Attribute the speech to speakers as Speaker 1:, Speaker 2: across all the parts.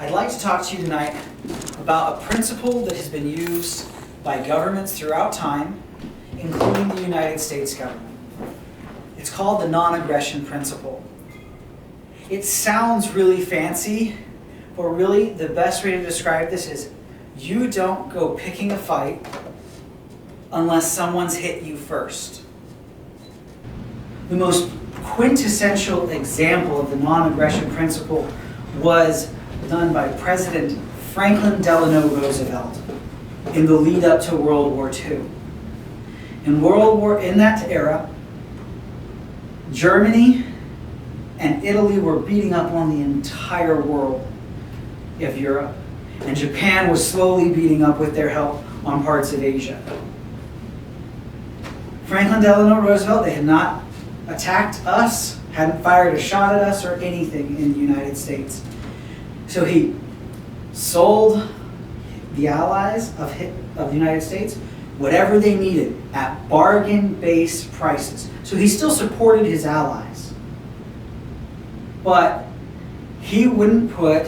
Speaker 1: I'd like to talk to you tonight about a principle that has been used by governments throughout time, including the United States government. It's called the non-aggression principle. It sounds really fancy, but really the best way to describe this is you don't go picking a fight unless someone's hit you first. The most quintessential example of the non-aggression principle was done by President Franklin Delano Roosevelt in the lead up to World War II. In that era, Germany and Italy were beating up on the entire world of Europe, and Japan was slowly beating up with their help on parts of Asia. Franklin Delano Roosevelt, they had not attacked us, hadn't fired a shot at us or anything in the United States. So he sold the allies of the United States whatever they needed at bargain-based prices. So he still supported his allies. But he wouldn't put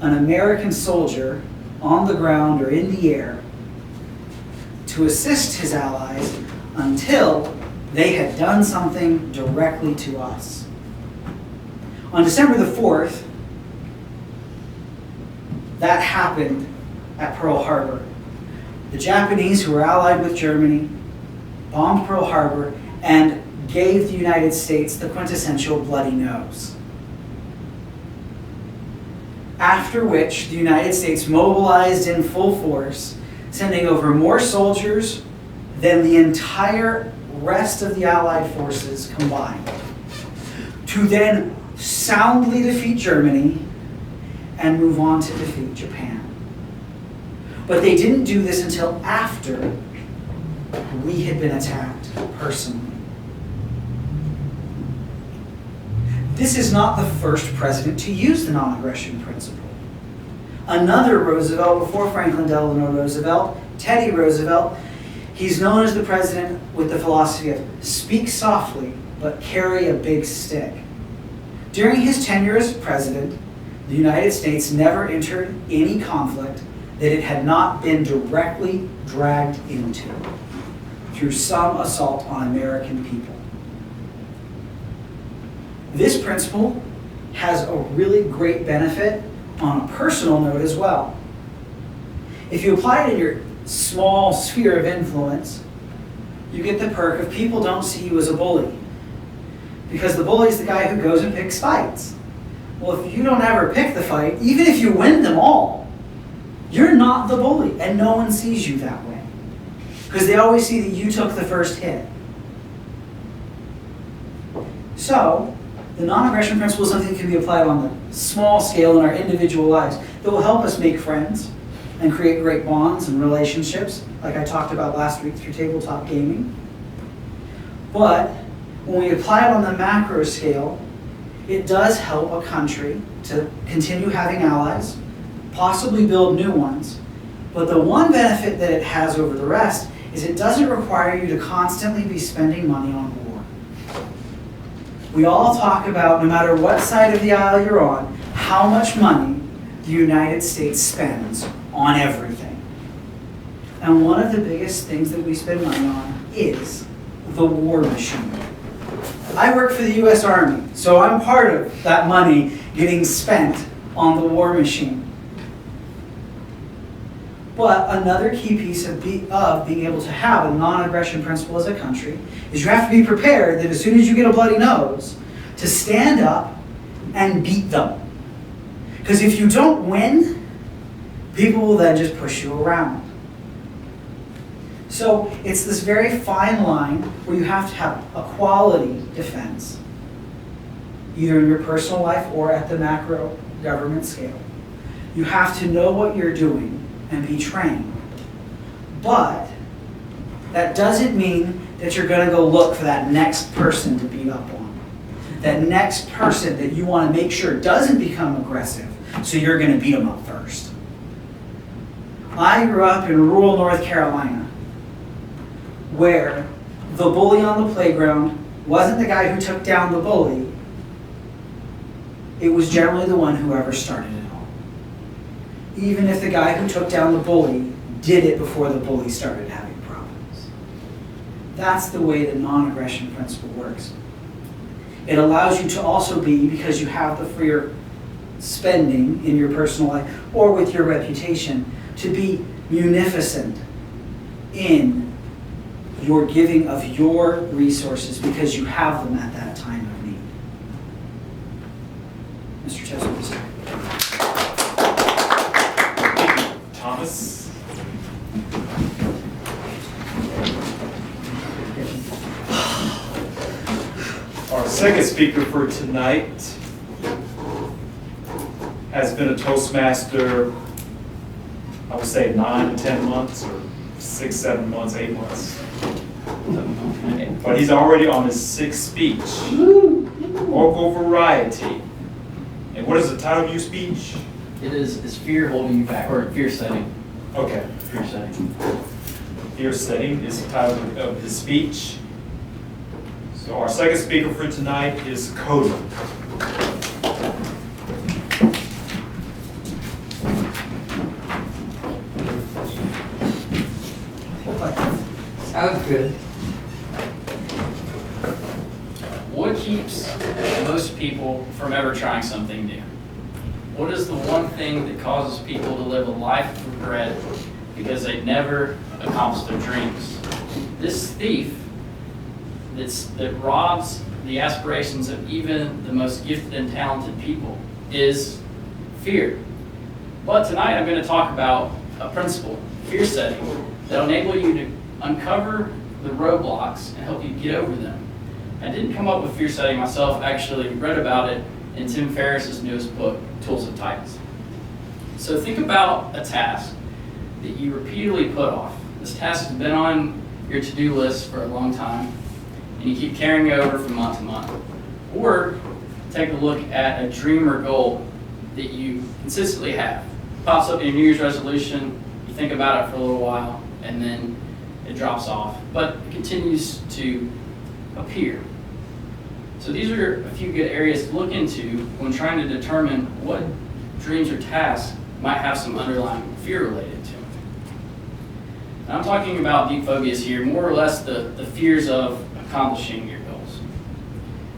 Speaker 1: an American soldier on the ground or in the air to assist his allies until they had done something directly to us. On December the 4th, that happened at Pearl Harbor. The Japanese, who were allied with Germany, bombed Pearl Harbor and gave the United States the quintessential bloody nose. After which, the United States mobilized in full force, sending over more soldiers than the entire rest of the Allied forces combined, to then soundly defeat Germany and move on to defeat Japan. But they didn't do this until after we had been attacked personally. This is not the first president to use the non-aggression principle. Another Roosevelt before Franklin Delano Roosevelt, Teddy Roosevelt, he's known as the president with the philosophy of speak softly, but carry a big stick. During his tenure as president, the United States never entered any conflict that it had not been directly dragged into through some assault on American people. This principle has a really great benefit on a personal note as well. If you apply it in your small sphere of influence, you get the perk of people don't see you as a bully. Because the bully is the guy who goes and picks fights. Well, if you don't ever pick the fight, even if you win them all, you're not the bully, and no one sees you that way. Because they always see that you took the first hit. So, the non-aggression principle is something that can be applied on the small scale in our individual lives that will help us make friends and create great bonds and relationships, like I talked about last week through tabletop gaming. But when we apply it on the macro scale, it does help a country to continue having allies, possibly build new ones. But the one benefit that it has over the rest is it doesn't require you to constantly be spending money on war. We all talk about, no matter what side of the aisle you're on, how much money the United States spends on everything. And one of the biggest things that we spend money on is the war machine. I work for the U.S. Army, so I'm part of that money getting spent on the war machine. But another key piece of being able to have a non-aggression principle as a country is you have to be prepared that as soon as you get a bloody nose, to stand up and beat them. Because if you don't win, people will then just push you around. So it's this very fine line where you have to have a quality defense, either in your personal life or at the macro government scale. You have to know what you're doing and be trained. But that doesn't mean that you're going to go look for that next person to beat up on. That next person that you want to make sure doesn't become aggressive, so you're going to beat them up first. I grew up in rural North Carolina, where the bully on the playground wasn't the guy who took down the bully. It was generally the one whoever started it all. even if the guy who took down the bully did it before the bully started having problems. That's the way the non-aggression principle works. It allows you to also be, because you have the freer spending in your personal life or with your reputation, to be munificent in your giving of your resources because you have them at that time of need. Mr. Toastmaster.
Speaker 2: Thomas. Our second speaker for tonight has been a Toastmaster, I would say 9 to 10 months, or 6, 7 months, 8 months. But he's already on his 6th speech. Vocal variety. And what is the title of your speech?
Speaker 3: It is fear holding you back, or fear setting.
Speaker 2: Okay.
Speaker 3: Fear setting.
Speaker 2: Fear setting is the title of his speech. So our second speaker for tonight is Cody.
Speaker 4: Sounds good.
Speaker 3: What keeps most people from ever trying something new? What is the one thing that causes people to live a life of regret because they never accomplished their dreams? This thief that robs the aspirations of even the most gifted and talented people is fear. But tonight I'm going to talk about a principle, fear setting, that will enable you to uncover the roadblocks and help you get over them. I didn't come up with fear setting myself, I actually read about it in Tim Ferriss's newest book, Tools of Titans. So think about a task that you repeatedly put off. This task has been on your to-do list for a long time, and you keep carrying it over from month to month. Or take a look at a dream or goal that you consistently have. It pops up in your New Year's resolution, you think about it for a little while, and then it drops off, but it continues to appear. So these are a few good areas to look into when trying to determine what dreams or tasks might have some underlying fear related to them. Now I'm talking about deep phobias here, more or less the fears of accomplishing your goals.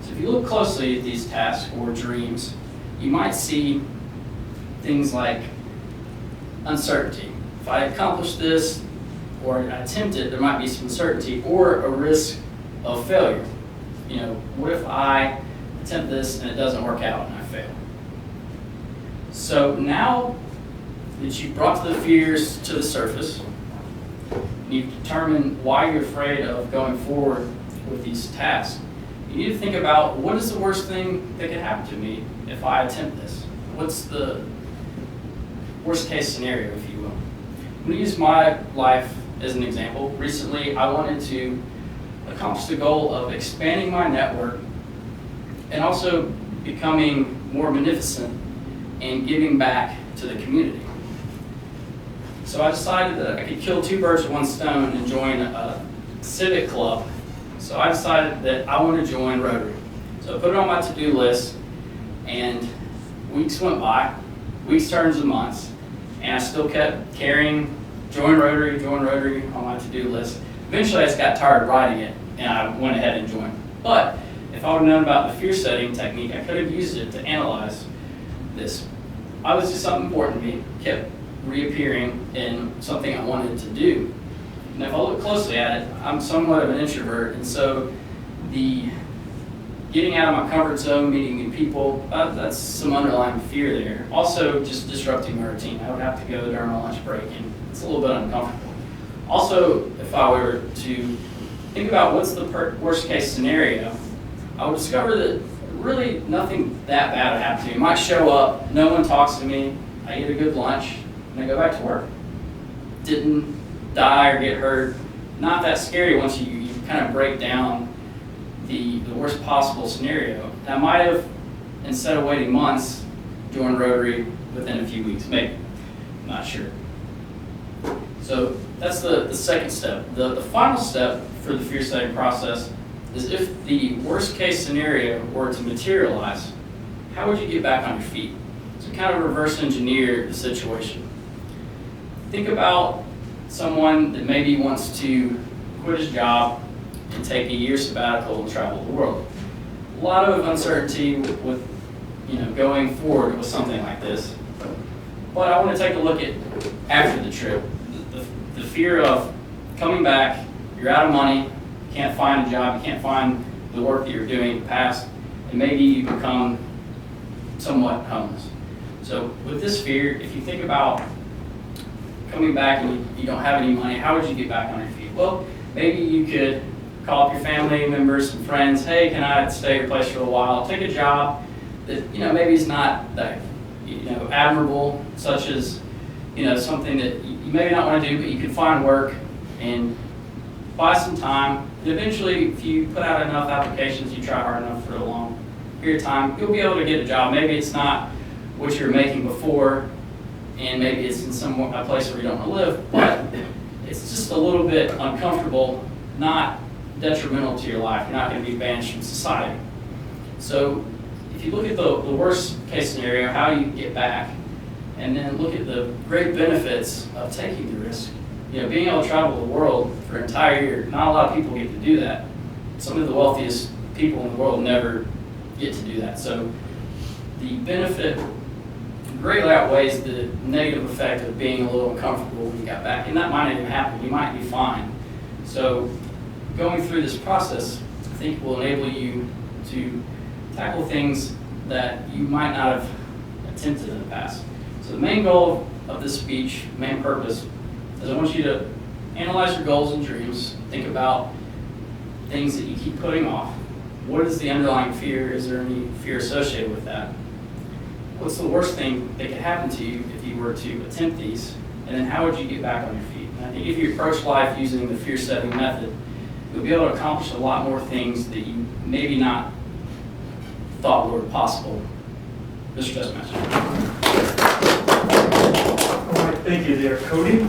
Speaker 3: So if you look closely at these tasks or dreams, you might see things like uncertainty. If I accomplish this or I attempt it, there might be some uncertainty or a risk of failure. You know, what if I attempt this and it doesn't work out and I fail? So now that you've brought the fears to the surface, and you've determined why you're afraid of going forward with these tasks, you need to think about what is the worst thing that could happen to me if I attempt this? What's the worst case scenario, if you will? I'm going to use my life as an example. Recently, I wanted to accomplish the goal of expanding my network and also becoming more munificent and giving back to the community. So I decided that I could kill 2 birds with 1 stone and join a civic club. So I decided that I want to join Rotary. So I put it on my to-do list, and weeks went by, weeks turned into months, and I still kept carrying join Rotary on my to-do list. Eventually I just got tired of writing it, and I went ahead and joined. But if I would have known about the fear setting technique, I could have used it to analyze this. I was just something important to me, kept reappearing in something I wanted to do. And if I look closely at it, I'm somewhat of an introvert, and so the getting out of my comfort zone, meeting new people, that's some underlying fear there. Also, just disrupting my routine. I would have to go during my lunch break, and it's a little bit uncomfortable. Also, if I were to think about what's the worst case scenario, I would discover that really nothing that bad would happen to me. I might show up, no one talks to me, I eat a good lunch, and I go back to work. Didn't die or get hurt. Not that scary once you kind of break down the worst possible scenario. I might have, instead of waiting months, joined Rotary within a few weeks, maybe. I'm not sure. So that's the second step. The final step for the fear setting process is if the worst case scenario were to materialize, how would you get back on your feet? to kind of reverse engineer the situation. Think about someone that maybe wants to quit his job and take a year sabbatical and travel the world. A lot of uncertainty with going forward with something like this. But I want to take a look at after the trip. The fear of coming back, you're out of money, you can't find a job, you can't find the work that you're doing in the past, and maybe you become somewhat homeless. So with this fear, if you think about coming back and you don't have any money, how would you get back on your feet? Well, maybe you could call up your family members and friends, hey, can I stay at your place for a while? Take a job that maybe is not that admirable, such as something that you maybe not want to do, but you can find work and buy some time. And eventually, if you put out enough applications, you try hard enough for a long period of time, you'll be able to get a job. Maybe it's not what you were making before, and maybe it's in a place where you don't want to live, but it's just a little bit uncomfortable, not detrimental to your life. You're not going to be banished from society. So if you look at the worst case scenario, how you get back, and then look at the great benefits of taking the risk. Being able to travel the world for an entire year, not a lot of people get to do that. Some of the wealthiest people in the world never get to do that. So the benefit greatly outweighs the negative effect of being a little uncomfortable when you got back. And that might not even happen. You might be fine. So going through this process, I think will enable you to tackle things that you might not have attempted in the past. So the main goal of this speech, main purpose, is I want you to analyze your goals and dreams. Think about things that you keep putting off. What is the underlying fear? Is there any fear associated with that? What's the worst thing that could happen to you if you were to attempt these? And then how would you get back on your feet? And I think if you approach life using the fear setting method, you'll be able to accomplish a lot more things that you maybe not thought were possible. Mr. Toastmaster.
Speaker 2: All right, thank you there, Cody.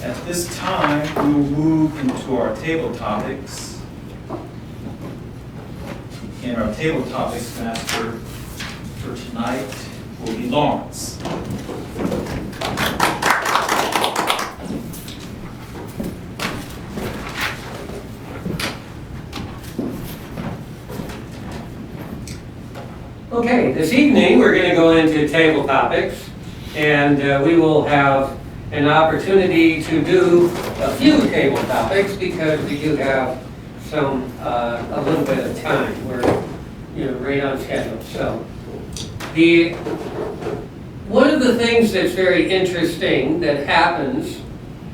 Speaker 2: At this time, we will move into our table topics. And our table topics master for tonight will be Lawrence.
Speaker 4: Okay, this evening we're going to go into table topics, and we will have an opportunity to do a few table topics because we do have some a little bit of time. We're right on schedule. So one of the things that's very interesting that happens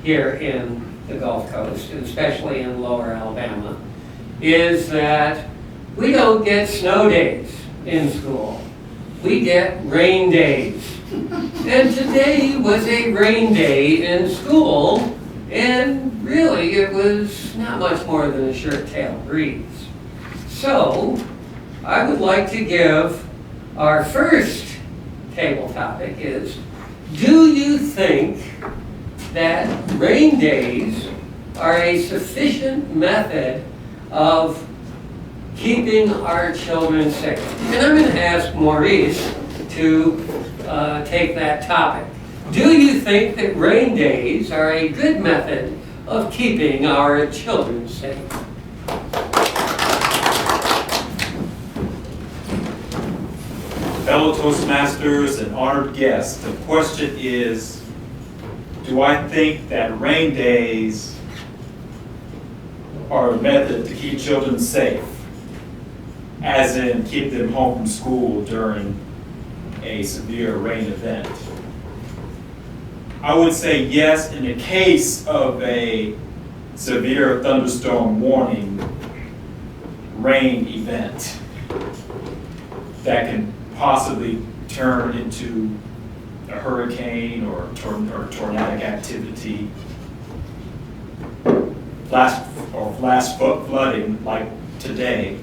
Speaker 4: here in the Gulf Coast, and especially in Lower Alabama, is that we don't get snow days in school. We get rain days. And today was a rain day in school, and really it was not much more than a shirt-tail breeze. So, I would like to give our first table topic is, do you think that rain days are a sufficient method of keeping our children safe? And I'm going to ask Maurice to take that topic. Do you think that rain days are a good method of keeping our children safe?
Speaker 2: Fellow Toastmasters and honored guests, the question is, do I think that rain days are a method to keep children safe? As in, keep them home from school during a severe rain event? I would say yes in the case of a severe thunderstorm warning rain event that can possibly turn into a hurricane or tornadic activity, flash flooding like today.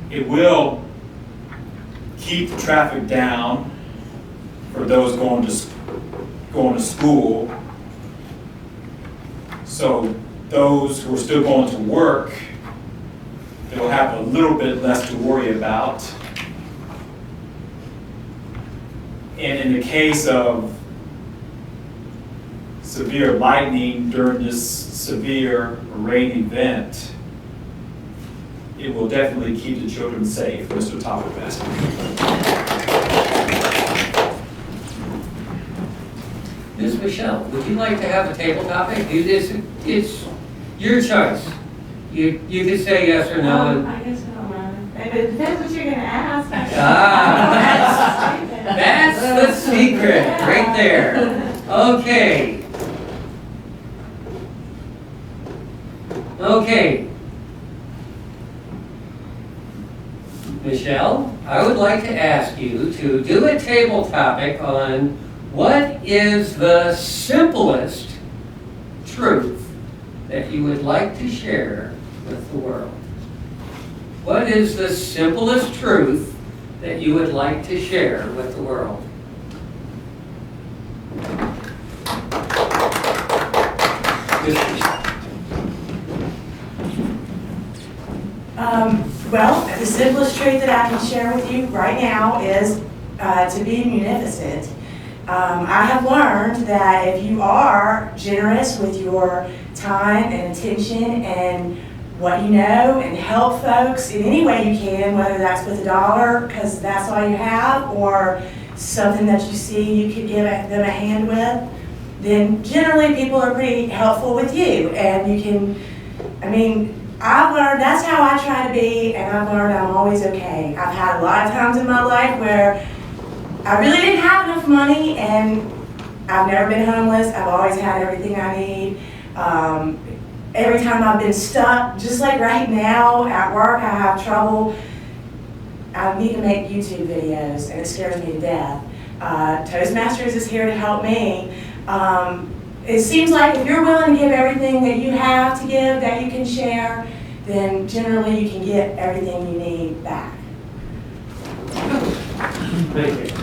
Speaker 2: It will keep traffic down for those going to school. So those who are still going to work, they'll have a little bit less to worry about. And in the case of severe lightning during this severe rain event, it will definitely keep the children safe, Mr. Toastmaster.
Speaker 4: Ms. Michelle, would you like to have a table topic? It's your choice. You could say yes or no.
Speaker 5: I guess I don't know. It depends what you're gonna ask.
Speaker 4: That's the secret, right there. Okay. Okay. Michelle, I would like to ask you to do a table topic on what is the simplest truth that you would like to share with the world. What is the simplest truth that you would like to share with the world?
Speaker 5: Well, the simplest truth that I can share with you right now is to be munificent. I have learned that if you are generous with your time and attention and what you know and help folks in any way you can, whether that's with $1 because that's all you have or something that you see you could give them a hand with, then generally people are pretty helpful with you. And you can, I've learned that's how I try to be, and I've learned I'm always okay. I've had a lot of times in my life where I really didn't have enough money, and I've never been homeless. I've always had everything I need. Every time I've been stuck, just like right now at work, I have trouble. I need to make YouTube videos, and it scares me to death. Toastmasters is here to help me. It seems like if you're willing to give everything that you have to give, that you can share, then generally you can get everything you need back.
Speaker 4: Thank you.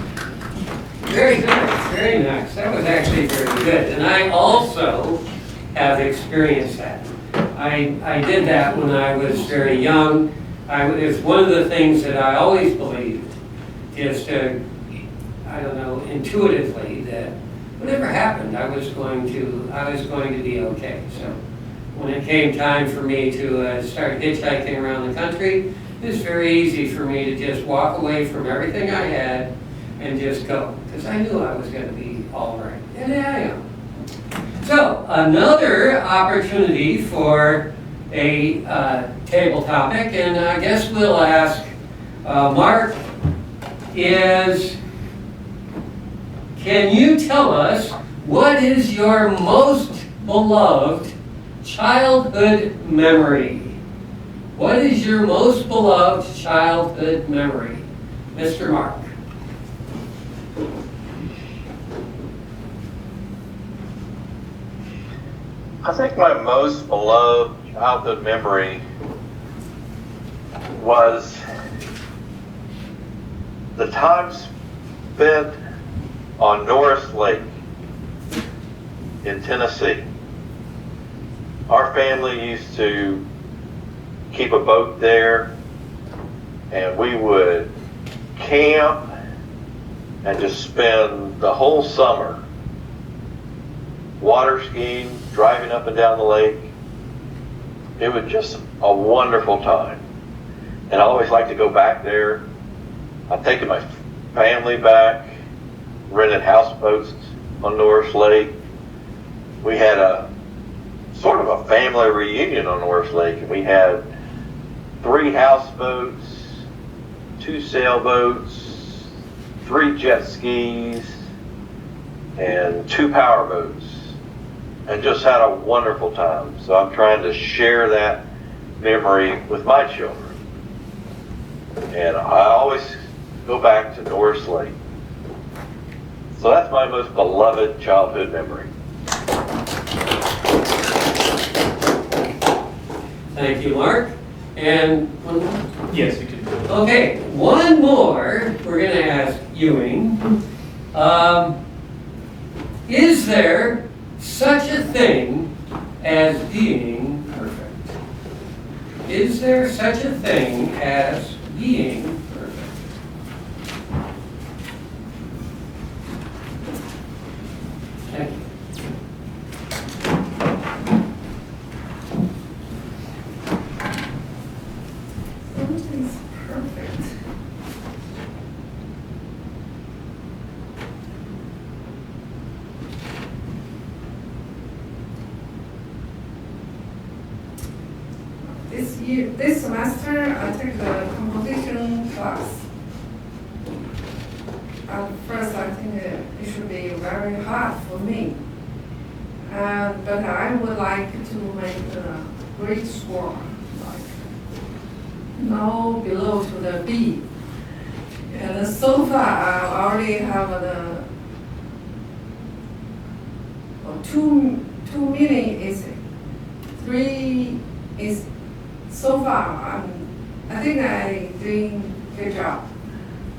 Speaker 4: Very good, very nice. That was actually very good. And I also have experienced that. I did that when I was very young. It's one of the things that I always believed, just intuitively, that whatever happened, I was going to be okay. So when it came time for me to start hitchhiking around the country, it was very easy for me to just walk away from everything I had and just go, because I knew I was going to be all right. And I am. So another opportunity for a table topic, and I guess we'll ask Mark, is, can you tell us what is your most beloved childhood memory? What is your most beloved childhood memory? Mr. Mark.
Speaker 6: I think my most beloved childhood memory was the time spent on Norris Lake in Tennessee. Our family used to keep a boat there, and we would camp and just spend the whole summer water skiing, driving up and down the lake. It was just a wonderful time. And I always like to go back there. I've taken my family back, rented houseboats on Norris Lake. We had a sort of a family reunion on Norris Lake, and we had 3 houseboats, 2 sailboats, 3 jet skis, and 2 powerboats, and just had a wonderful time. So I'm trying to share that memory with my children. And I always go back to Norris Lake. So that's my most beloved childhood memory.
Speaker 4: Thank you, Mark. And one more?
Speaker 2: Yes, you can.
Speaker 4: Okay, one more we're going to ask Ewing. Is there such a thing as being perfect? Is there such a thing as being perfect? Thank you.
Speaker 7: Something's perfect. This semester, I took the composition class. At first, I think it should be very hard for me. But I would like to make a great score, like no below to the B. And so far, I already have the two meaning is 3 is. So far, I think I'm doing a good job.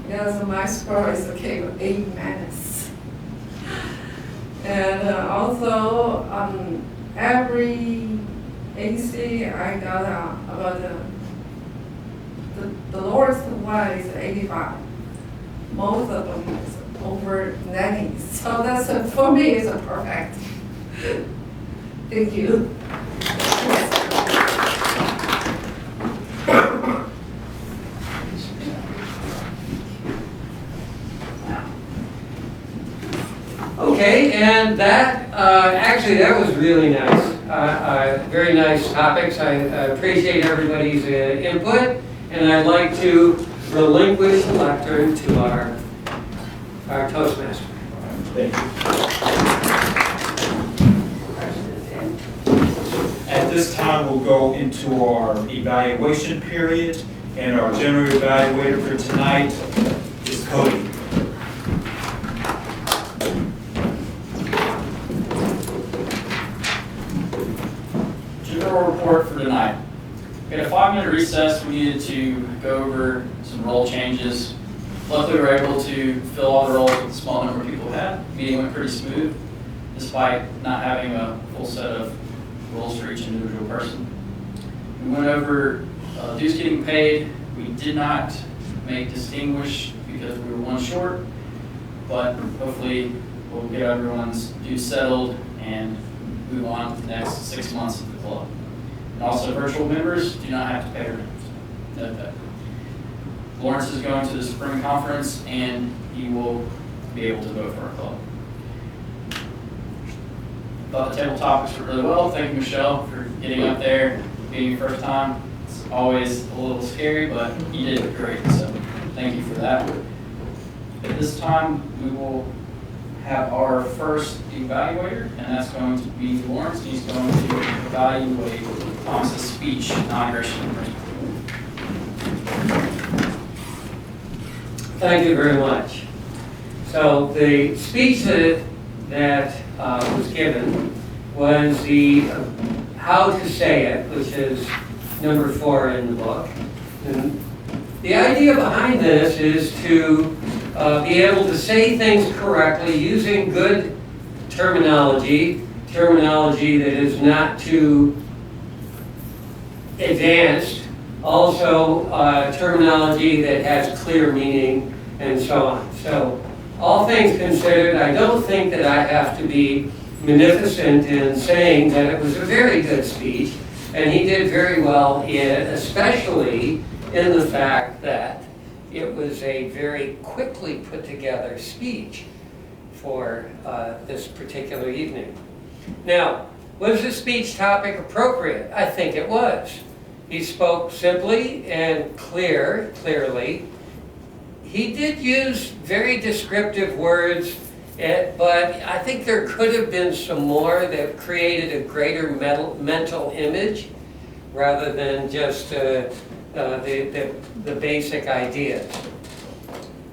Speaker 7: Because my score is okay with A-. And also, every AC I got about the lowest one is 85. Most of them is over 90. So that's, for me, is a perfect. Thank you.
Speaker 4: Okay, and that, actually, that was really nice. Very nice topics. I appreciate everybody's input, and I'd like to relinquish the lectern to our Toastmaster.
Speaker 2: Thank you. At this time, we'll go into our evaluation period, and our general evaluator for tonight is Cody.
Speaker 3: General report for tonight. We had a 5-minute recess. We needed to go over some role changes. Luckily, we were able to fill all the roles with the small number of people we had. The meeting went pretty smooth, despite not having a full set of roles for each individual person. We went over dues getting paid. We did not make distinguish because we were one short, but hopefully we'll get everyone's dues settled and move on to the next 6 months of the club. And also, virtual members do not have to pay rent. Note that. Lawrence is going to the spring conference, and he will be able to vote for our club. Thought the table topics were really well. Thank you, Michelle, for getting up there, being your first time. It's always a little scary, but you did great, so thank you for that. At this time, we will have our first evaluator, and that's going to be Lawrence. He's going to evaluate Thomas's speech, non-aggression principle.
Speaker 4: Thank you very much. So the speech that was given was the how to say it, which is number 4 in the book. And the idea behind this is to be able to say things correctly using good terminology that is not too advanced, also terminology that has clear meaning, and so on. So all things considered, I don't think that I have to be munificent in saying that it was a very good speech, and he did very well especially in the fact that it was a very quickly put together speech for this particular evening. Now, was the speech topic appropriate? I think it was. He spoke simply and clearly. He did use very descriptive words, but I think there could have been some more that created a greater mental image rather than just the basic ideas.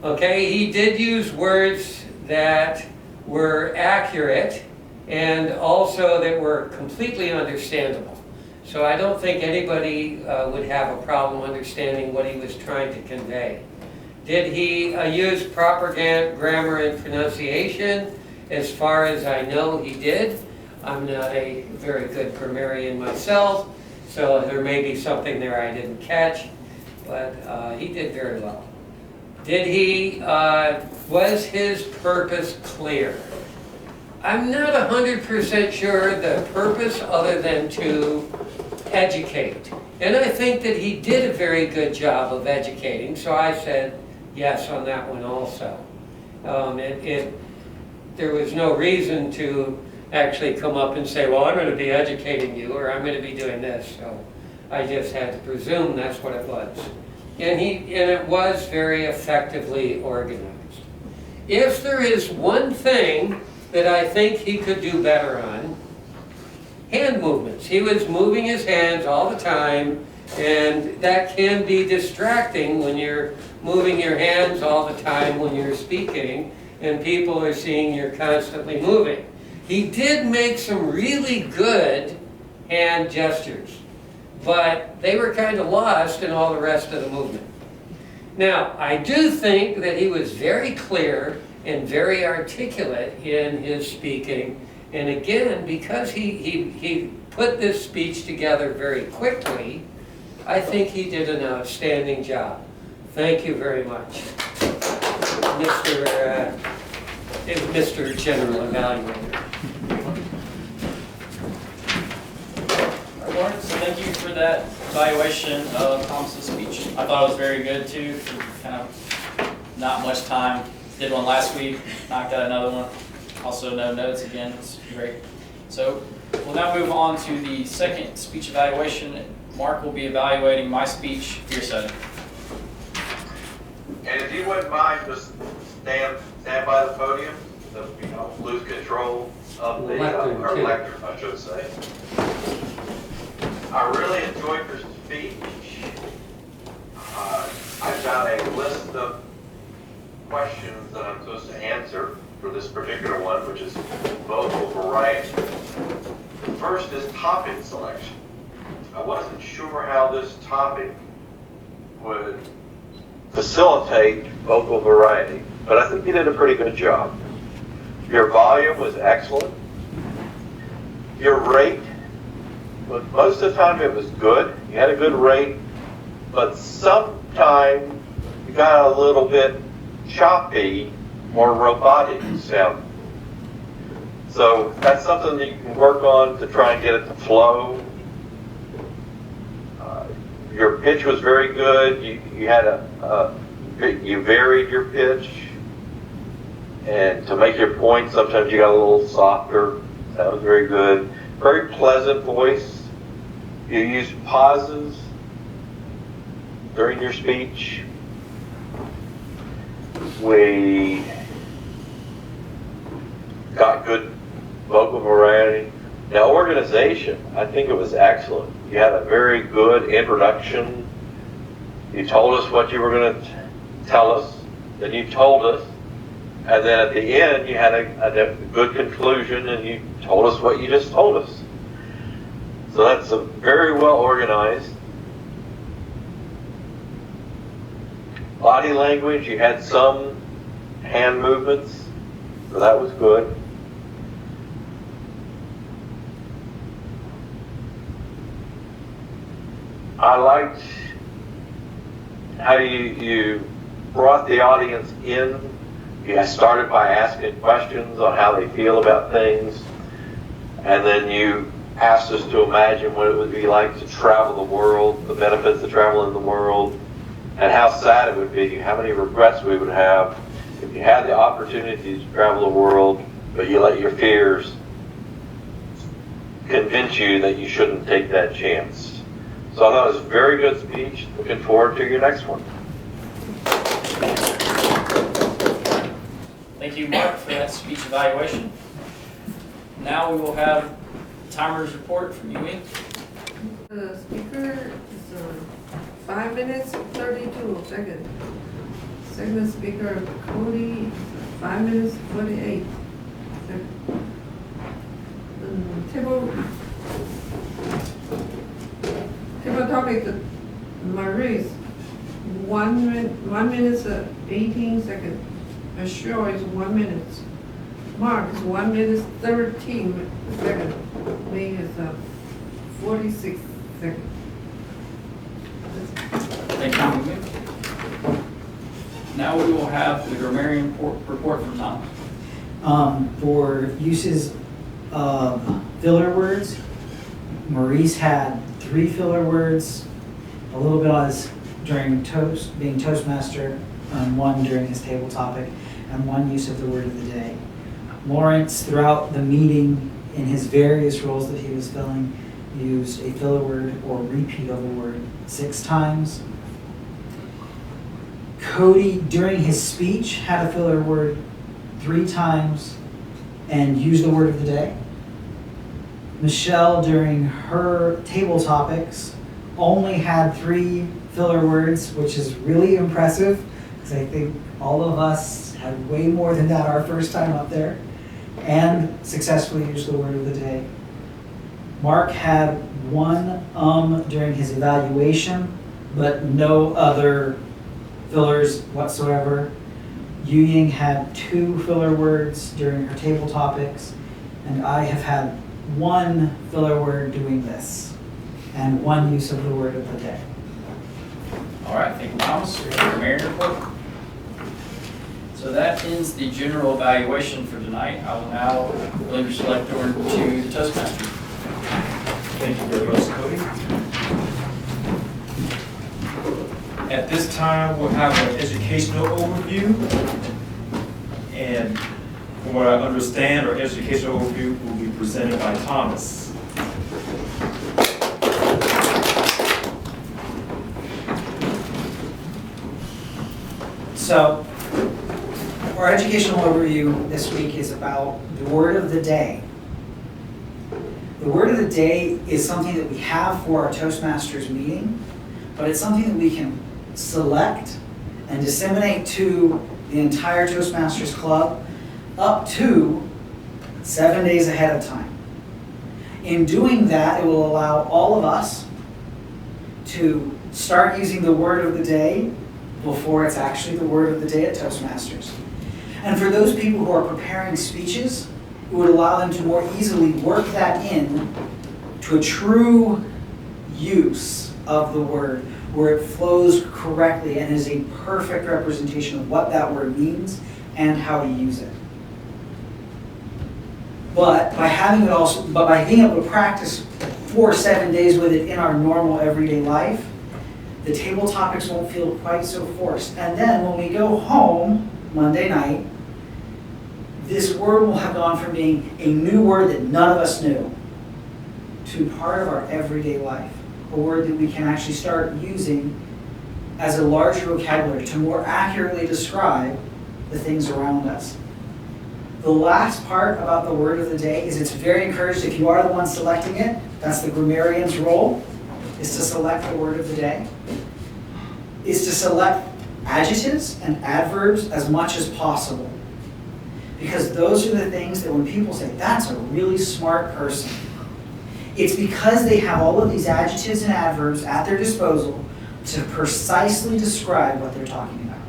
Speaker 4: Okay, he did use words that were accurate and also that were completely understandable. So I don't think anybody would have a problem understanding what he was trying to convey. Did he use proper grammar and pronunciation? As far as I know, he did. I'm not a very good grammarian myself, so there may be something there I didn't catch, but he did very well. Did he, was his purpose clear? I'm not 100% sure the purpose other than to educate. And I think that he did a very good job of educating, so I said yes on that one also. There was no reason to actually come up and say, well, I'm going to be educating you, or I'm going to be doing this. So I just had to presume that's what it was. And it was very effectively organized. If there is one thing that I think he could do better on, hand movements. He was moving his hands all the time, and that can be distracting when you're moving your hands all the time when you're speaking, and people are seeing you're constantly moving. He did make some really good hand gestures, but they were kind of lost in all the rest of the movement. Now, I do think that he was very clear and very articulate in his speaking, and again, because he put this speech together very quickly, I think he did an outstanding job. Thank you very much, Mr. General Evaluator.
Speaker 3: Warren, so thank you for that evaluation of Thomas's speech. I thought it was very good too. Kind of not much time. Did one last week, knocked out another one. Also no notes again, it's great. So we'll now move on to the second speech evaluation. Mark will be evaluating my speech for your setting.
Speaker 6: And if you wouldn't mind, just stand by the podium, so you don't lose control of the or lectern, I should say. I really enjoyed your speech. I've got a list of questions that I'm supposed to answer for this particular one, which is vocal variety. The first is topic selection. I wasn't sure how this topic would facilitate vocal variety, but I think you did a pretty good job. Your volume was excellent. Your rate, most of the time it was good. You had a good rate, but sometimes you got a little bit choppy or robotic sound. So that's something that you can work on to try and get it to flow. Your pitch was very good. You had you varied your pitch, and to make your point, sometimes you got a little softer. That was very good. Very pleasant voice. You used pauses during your speech. We got good vocal variety. Now, organization, I think it was excellent. You had a very good introduction. You told us what you were going to tell us, then you told us, and then at the end you had a good conclusion and you told us what you just told us. So that's very well organized. Body language, you had some hand movements, so that was good. I liked how you brought the audience in. You started by asking questions on how they feel about things, and then you asked us to imagine what it would be like to travel the world, the benefits of traveling the world, and how sad it would be, how many regrets we would have if you had the opportunity to travel the world, but you let your fears convince you that you shouldn't take that chance. So I thought it was a very good speech. Looking forward to your next one.
Speaker 3: Thank you, Mark, for that speech evaluation. Now we will have timer's report from you, Ian.
Speaker 7: The speaker is 5 minutes 32 seconds. Second speaker, Cody, 5 minutes 48 seconds. Table topic, Maurice, 1 minute 18 seconds. Michelle is 1 minute. Mark is 1 minute 13 seconds. Me is 46 seconds.
Speaker 3: Thank you. Now we will have the grammarian report from Tom.
Speaker 1: For uses of filler words, Maurice had 3 filler words, a little bit as during being Toastmaster, 1 during his table topic, and 1 use of the word of the day. Lawrence, throughout the meeting, in his various roles that he was filling, used a filler word or repeat of a word 6 times. Cody, during his speech, had a filler word 3 times and used the word of the day. Michelle, during her table topics, only had 3 filler words, which is really impressive, because I think all of us had way more than that our first time up there, and successfully used the word of the day. Mark had 1 during his evaluation, but no other fillers whatsoever. Yu Ying had 2 filler words during her table topics, and I have had 1 filler word doing this, and 1 use of the word of the day.
Speaker 3: All right, thank you, Thomas, for your grammarian report. So that ends the general evaluation for tonight. I will now relinquish the lectern to the Toastmasters.
Speaker 2: Thank you very much, Cody. At this time, we'll have an educational overview. And from what I understand, our educational overview will be presented by Thomas.
Speaker 1: So, our educational overview this week is about the word of the day. The word of the day is something that we have for our Toastmasters meeting, but it's something that we can select and disseminate to the entire Toastmasters Club up to 7 days ahead of time. In doing that, it will allow all of us to start using the word of the day before it's actually the word of the day at Toastmasters. And for those people who are preparing speeches, it would allow them to more easily work that in to a true use of the word, where it flows correctly and is a perfect representation of what that word means and how to use it. But by being able to practice for 7 days with it in our normal everyday life, the table topics won't feel quite so forced. And then when we go home Monday night, this word will have gone from being a new word that none of us knew to part of our everyday life. A word that we can actually start using as a larger vocabulary to more accurately describe the things around us. The last part about the word of the day is it's very encouraged, if you are the one selecting it, that's the grammarian's role, is to select the word of the day, is to select adjectives and adverbs as much as possible. Because those are the things that when people say, that's a really smart person, it's because they have all of these adjectives and adverbs at their disposal to precisely describe what they're talking about.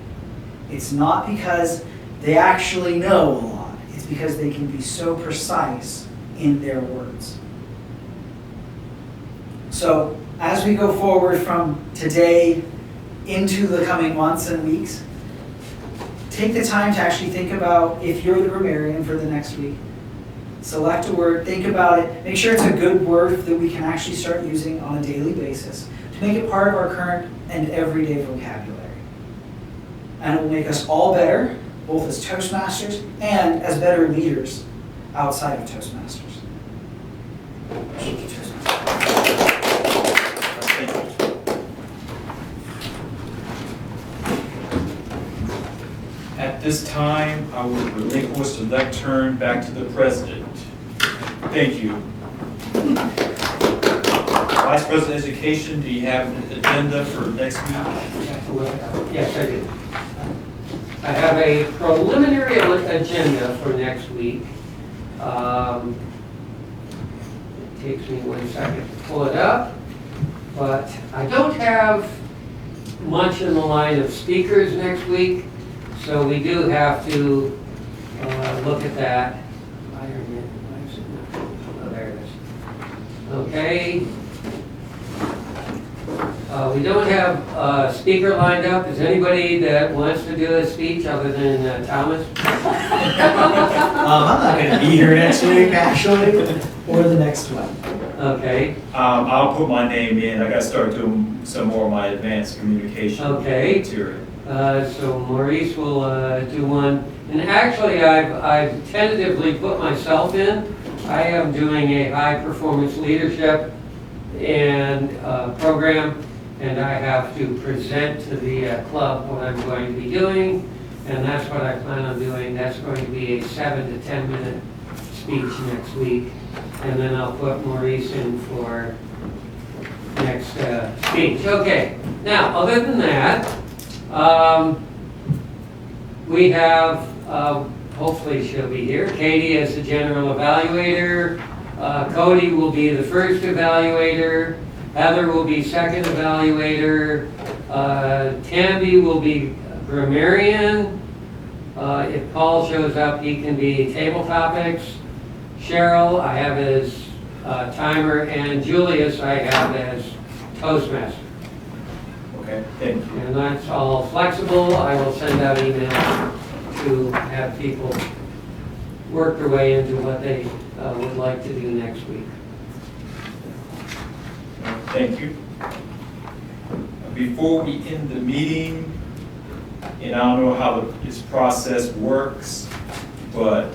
Speaker 1: It's not because they actually know a lot. It's because they can be so precise in their words. So as we go forward from today into the coming months and weeks, take the time to actually think about if you're the grammarian for the next week. Select a word, think about it, make sure it's a good word that we can actually start using on a daily basis to make it part of our current and everyday vocabulary. And it will make us all better, both as Toastmasters and as better leaders outside of Toastmasters. Thank you, Toastmasters.
Speaker 2: At this time, I will relinquish the lectern back to the president. Thank you. Vice President of Education, do you have an agenda for next week?
Speaker 4: Yes, I do. I have a preliminary agenda for next week. It takes me 1 second to pull it up, but I don't have much in the line of speakers next week. So we do have to look at that. Oh, there it is. Okay. We don't have a speaker lined up. Is anybody that wants to do a speech other than Thomas?
Speaker 1: I'm not gonna be here next week, actually, or the next one.
Speaker 4: Okay.
Speaker 2: I'll put my name in. I gotta start doing some more of my advanced communication
Speaker 4: Okay.
Speaker 2: material.
Speaker 4: So Maurice will do one. And actually, I've tentatively put myself in. I am doing a high performance leadership and program, and I have to present to the club what I'm going to be doing, and that's what I plan on doing. That's going to be a 7 to 10 minute speech next week, and then I'll put Maurice in for next speech. Okay, now other than that, we have, hopefully she'll be here, Katie as the general evaluator, Cody will be the first evaluator, Heather will be second evaluator, Tammy will be grammarian, if Paul shows up he can be table topics, Cheryl I have as timer, and Julius I have as Toastmaster.
Speaker 2: Okay, thank you.
Speaker 4: And that's all flexible. I will send out emails to have people work their way into what they would like to do next week.
Speaker 2: Thank you. Before we end the meeting, and I don't know how this process works, but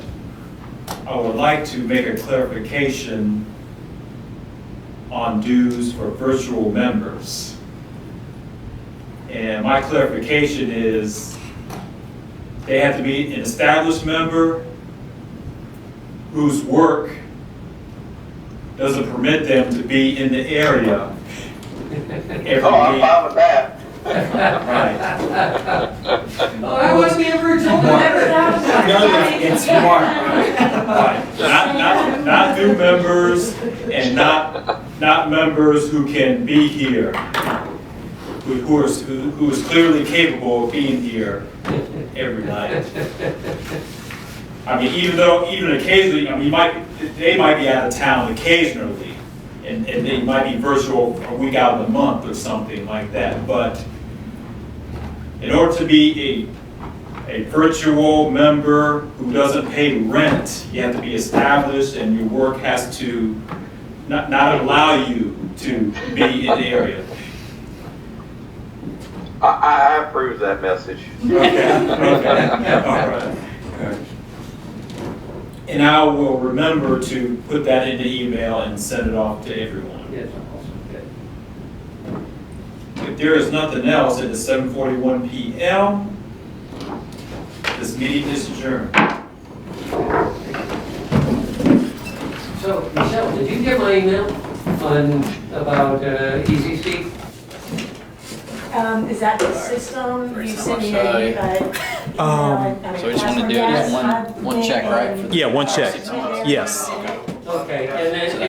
Speaker 2: I would like to make a clarification on dues for virtual members. And my clarification is they have to be an established member whose work doesn't permit them to be in the area every
Speaker 6: Oh, I'm
Speaker 2: week.
Speaker 6: fine with that.
Speaker 2: Right.
Speaker 4: Oh, I want to be a virtual member.
Speaker 1: It's smart.
Speaker 2: Right. Not new members and not members who can be here, who is clearly capable of being here every night. I mean, even occasionally, I mean, they might be out of town occasionally, and they might be virtual a week out of the month or something like that. But in order to be a virtual member who doesn't pay rent, you have to be established, and your work has to not allow you to be in the area.
Speaker 6: I approve that message.
Speaker 2: Okay. All right. And I will remember to put that in the email and send it off to everyone.
Speaker 4: Yes, awesome. Good.
Speaker 2: If there is nothing else, it is 7:41 p.m. This meeting is adjourned.
Speaker 4: So, Michelle, did you get my email about Easy Speak?
Speaker 5: Is that the system you sent me?
Speaker 3: So we just want to do it as one check, right?
Speaker 8: Yeah, one check. Yes.